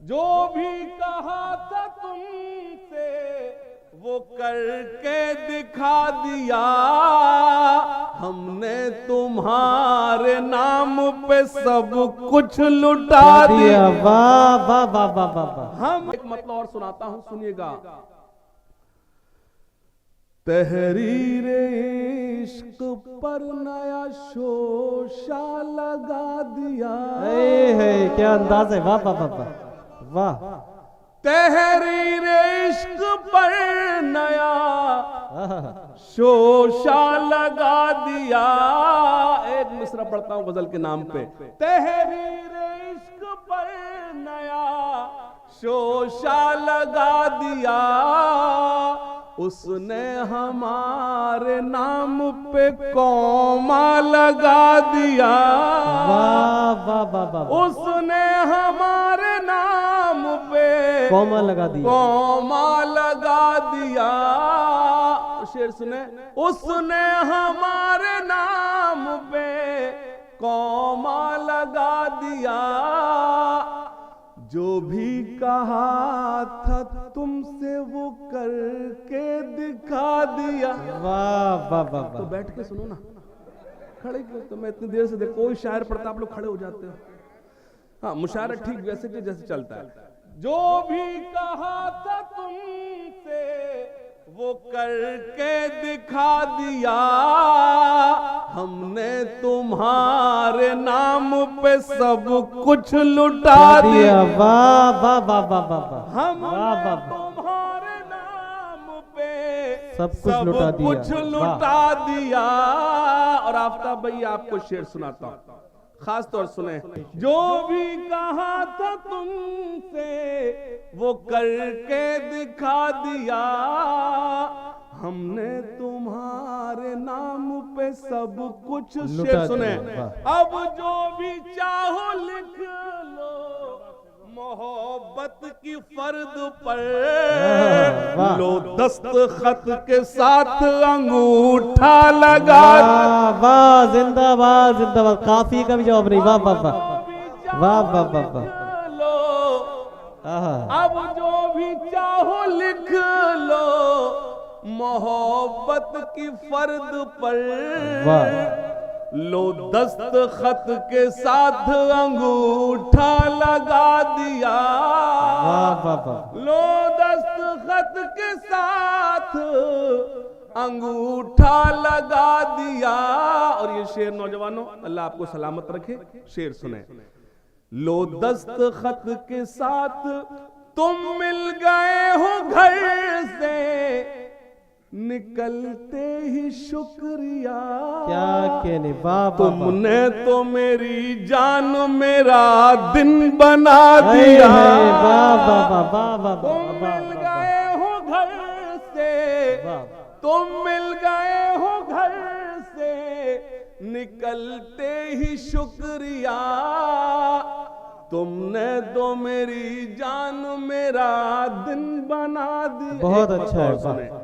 जो भी कहा था तुमसे वो करके दिखा दिया, हमने तुम्हारे नाम पे सब कुछ लुटा दिया। वाह वाह वाह वाह वाह वाह। हम एक मतलब और सुनाता हूं, सुनिएगा। तहरीर इश्क पर नया शोशा लगा दिया। है क्या अंदाज है, वाह वाह वाह वाह वाह। तहरीर इश्क पर नया शोशा लगा दिया। एक मिसरा पढ़ता हूं गजल के नाम पे। तहरीर इश्क पर नया शोशा लगा दिया, उसने हमारे नाम पे कौमा लगा दिया। वाह वाह वाह वाह। उसने हमारे नाम पे कौमा लगा दिया, कौमा लगा दिया। शेर सुने। उसने हमारे नाम पे कौमा लगा दिया, जो भी कहा था तुमसे वो करके दिखा दिया। वाह वाह वाह तो वाह। बैठ के सुनो ना, खड़े क्यों? तो मैं इतनी देर से देख, कोई शायर पढ़ता आप लोग खड़े हो जाते हो। हाँ, मुशायरा ठीक वैसे के जैसे चलता है। जो भी कहा था तुमसे वो करके दिखा दिया, हमने तुम्हारे नाम पे सब कुछ लुटा दिया। वाह वाह वाह वाह वाह वाह। हमने तुम्हारे नाम पे सब कुछ लुटा दिया। कुछ लुटा दिया। और आफ्ताब भाई आपको शेर सुनाता हूं, खास तौर सुने। जो भी कहा था तुमसे वो करके दिखा दिया, हमने तुम्हारे नाम पे सब कुछ। शेर सुने। अब जो भी चाहो लिख लो मोहब्बत की फर्द पर, लो दस्तखत के साथ अंगूठा लगा। वाह जिंदाबाद जिंदाबाद। काफी का भी जवाब नहीं। वाह वाह वाह वाह वाह वाह वाह। अब जो भी चाहो लिख लो मोहब्बत की फर्द पर, लो दस्तखत के साथ अंगूठा लगा दिया। वाह वाह वाह। लो दस्तखत के साथ अंगूठा लगा दिया। और ये शेर नौजवानों, अल्लाह आपको सलामत रखे। शेर सुने। लो दस्तखत के साथ तुम मिल गए हो घर से, निकलते ही शुक्रिया। क्या कहने। वाह तुमने तो मेरी जान मेरा दिन बना दिया। वाह वाह वाह वाह वाह। तुम मिल गए हो घर से, तुम मिल गए हो घर से, निकलते ही शुक्रिया। तुमने तो मेरी जान मेरा दिन बना दिया। बहुत अच्छा है।